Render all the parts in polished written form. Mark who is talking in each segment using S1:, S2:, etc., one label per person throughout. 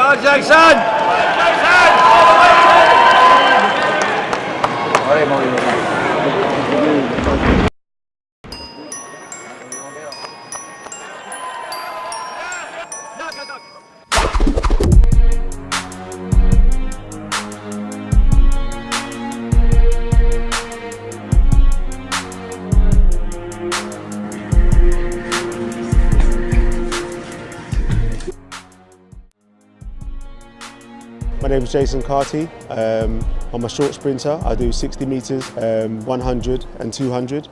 S1: Go Jackson!
S2: My name is Jason CARTY. I'm a short sprinter. I do 60 metres, 100 and 200.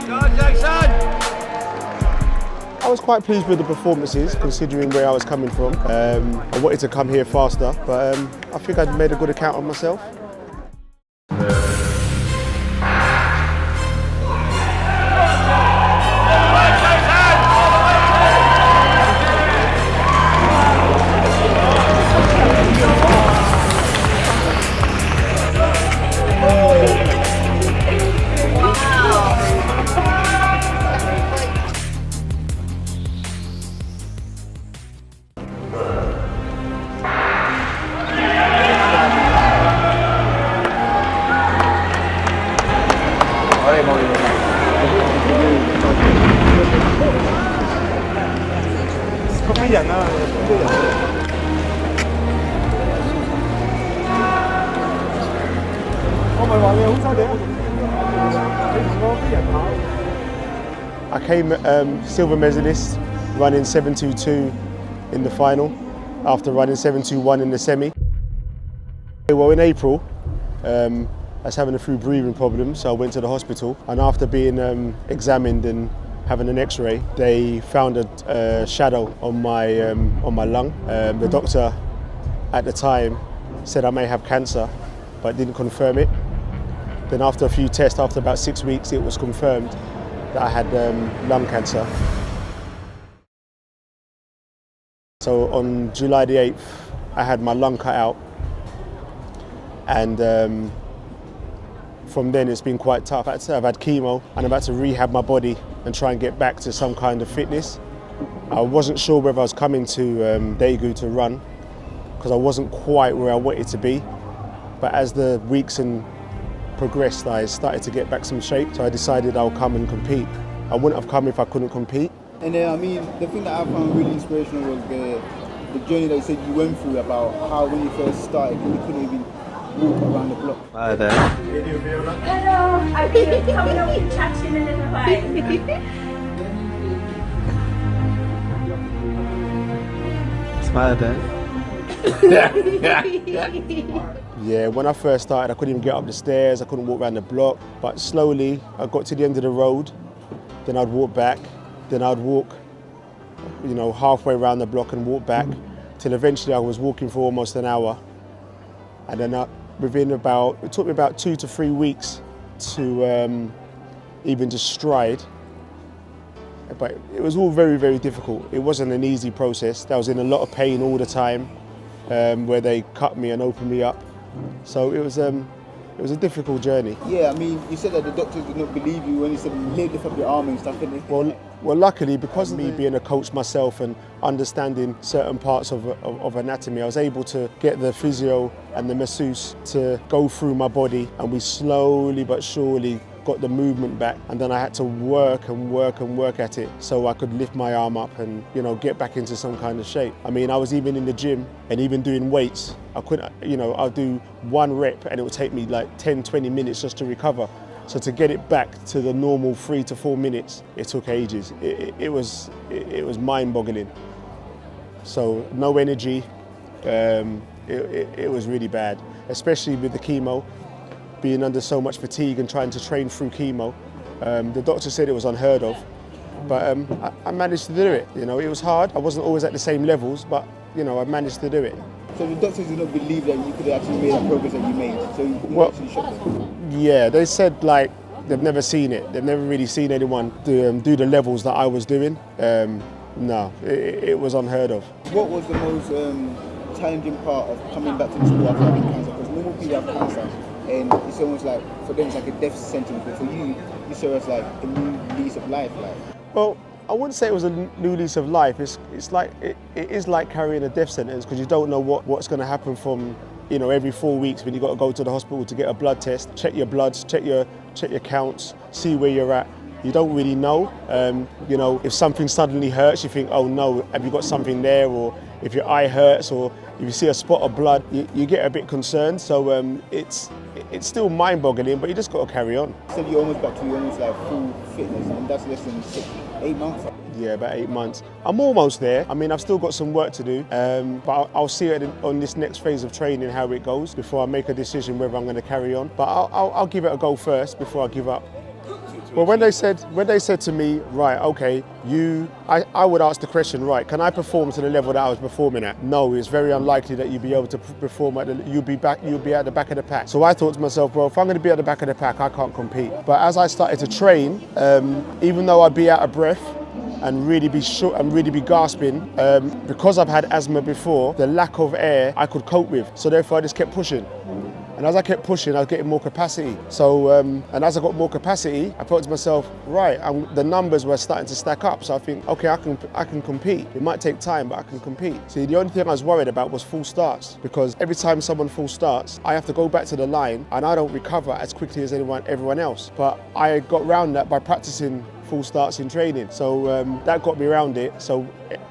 S1: Go Jackson!
S2: I was quite pleased with the performances, considering where I was coming from. I wanted to come here faster, but I think I made a good account of myself. I came silver medalist, running 7:22 in the final, after running 7:21 in the semi. Well, in April, I was having a few breathing problems, so I went to the hospital, and after being examined and having an X-ray, they found a shadow on my lung. The doctor at the time said I may have cancer, but didn't confirm it. Then after a few tests, after about 6 weeks, it was confirmed that I had lung cancer. So on July the 8th, I had my lung cut out, and from then it's been quite tough. I've had chemo and I've had to rehab my body and try and get back to some kind of fitness. I wasn't sure whether I was coming to Daegu to run, because I wasn't quite where I wanted to be. But as the weeks and progressed, I started to get back some shape, so I decided I'll come and compete. I wouldn't have come if I couldn't compete.
S3: And then, I mean, the thing that I found really inspirational was the journey that you said you went through, about how when you first started, you couldn't even walk around the block.
S4: Hi there.
S5: Hello, I've been coming up and chatting a little while.
S4: Smile there.
S2: Yeah, when I first started, I couldn't even get up the stairs, I couldn't walk around the block, but slowly I got to the end of the road, then I'd walk back, then I'd walk, halfway around the block and walk back, till eventually I was walking for almost an hour. And then it took me about 2 to 3 weeks to even just stride. But it was all very, very difficult. It wasn't an easy process. I was in a lot of pain all the time, where they cut me and opened me up. So it was a difficult journey.
S3: Yeah, I mean, you said that the doctors did not believe you when you said lift up your arm and stuff, didn't they?
S2: Well, luckily, because of me being a coach myself and understanding certain parts of anatomy, I was able to get the physio and the masseuse to go through my body, and we slowly but surely got the movement back, and then I had to work and work and work at it so I could lift my arm up and get back into some kind of shape. I mean, I was even in the gym and even doing weights. I couldn't, I'll do 1 rep and it would take me like 10-20 minutes just to recover. So to get it back to the normal 3 to 4 minutes, it took ages. It was mind-boggling. So no energy. It was really bad, especially with the chemo. Being under so much fatigue and trying to train through chemo. The doctor said it was unheard of, but I managed to do it. It was hard. I wasn't always at the same levels, but I managed to do it.
S3: So the doctors did not believe that you could actually made that progress that you made. So you actually shocked them.
S2: Yeah, they said they've never seen it. They've never really seen anyone do the levels that I was doing. No, it was unheard of.
S3: What was the most challenging part of coming back to the sport after having cancer? Because normal people have cancer, and it's almost like, for them it's like a death sentence, but for you saw it as like a new lease of life. Like,
S2: Well, I wouldn't say it was a new lease of life. It's like it is like carrying a death sentence, because you don't know what's going to happen from, you know, every 4 weeks when you got to go to the hospital to get a blood test, check your bloods, check your counts, see where you're at. You don't really know. You know, if something suddenly hurts, you think, oh no, have you got something there? Or if your eye hurts, or if you see a spot of blood, you get a bit concerned. So it's still mind-boggling, but you just got to carry on.
S3: so you're almost back to almost like full fitness, and that's less than 8 months.
S2: Yeah, about 8 months. I'm almost there. I mean, I've still got some work to do, but I'll see it on this next phase of training how it goes before I make a decision whether I'm going to carry on. But I'll give it a go first before I give up. Well, when they said to me, right, okay, I would ask the question, right, can I perform to the level that I was performing at? No, it's very unlikely that you'd be able to perform you'll be at the back of the pack. So I thought to myself, well, if I'm going to be at the back of the pack, I can't compete. But as I started to train, even though I'd be out of breath and really be short and really be gasping, because I've had asthma before, the lack of air I could cope with. So therefore I just kept pushing. And as I kept pushing, I was getting more capacity. So, and as I got more capacity, I thought to myself, right, the numbers were starting to stack up. So I think, okay, I can compete. It might take time, but I can compete. See, the only thing I was worried about was full starts, because every time someone full starts, I have to go back to the line, and I don't recover as quickly as everyone else. But I got around that by practicing full starts in training. So that got me around it. So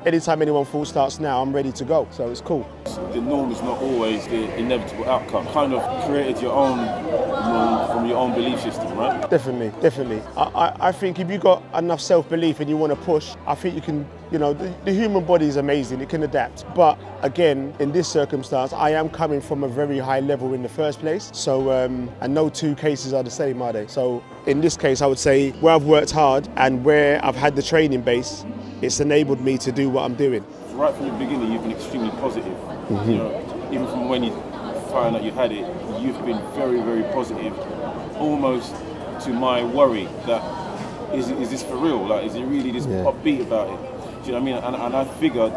S2: anytime anyone full starts now, I'm ready to go. So it's cool.
S4: The norm is not always the inevitable outcome. Kind of created your own norm from your own belief system, right?
S2: Definitely. I think if you got enough self-belief and you want to push, I think you can, you know, the human body is amazing, it can adapt. But again, in this circumstance, I am coming from a very high level in the first place. So, and no two cases are the same, are they? So in this case, I would say where I've worked hard and where I've had the training base, it's enabled me to do what I'm doing.
S4: Right from the beginning, you've been extremely positive.
S2: Mm-hmm.
S4: You know, even from when you found out you had it, you've been very, very positive, almost to my worry that is this for real? Like, is it really this upbeat about it? Do you know what I mean? And I figure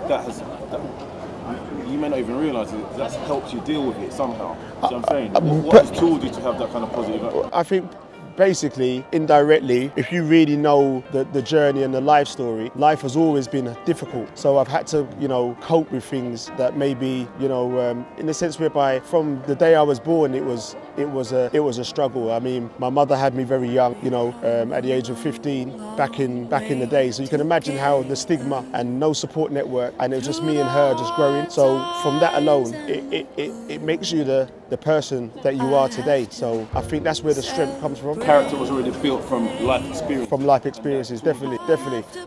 S4: you may not even realise it, that's helped you deal with it somehow. Do you know what I'm saying? What has told you to have that kind of positive?
S2: I think basically, indirectly, if you really know the journey and the life story, life has always been difficult. So I've had to, you know, cope with things that maybe, you know, in the sense whereby from the day I was born, it was a struggle. I mean, my mother had me very young, you know, at the age of 15, back in the day. So you can imagine how the stigma and no support network, and it was just me and her just growing. So from that alone, it makes you the person that you are today. So I think that's where the strength comes from.
S4: Character was already built from life experience.
S2: From life experiences, definitely.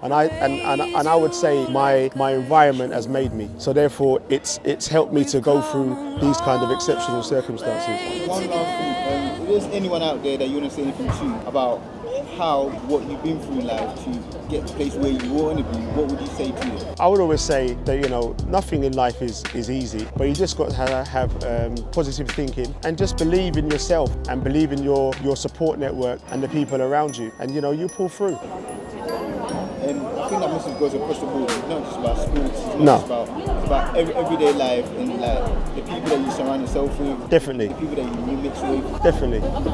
S2: And I would say my environment has made me. So therefore, it's helped me to go through these kind of exceptional circumstances.
S3: One last thing, if there's anyone out there that you want to say anything to about what you've been through in life to get to the place where you want to be, what would you say to them?
S2: I would always say that, you know, nothing in life is easy, but you just got to have positive thinking and just believe in yourself and believe in your support network and the people around you, and you know, you pull through.
S3: And I think that message goes across the board. It's not just about sports, it's about everyday life and like the people that you surround yourself with.
S2: Definitely.
S3: The people that you mix with.
S2: Definitely.
S3: Anything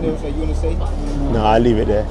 S3: else that you want to say?
S2: No, I leave it there.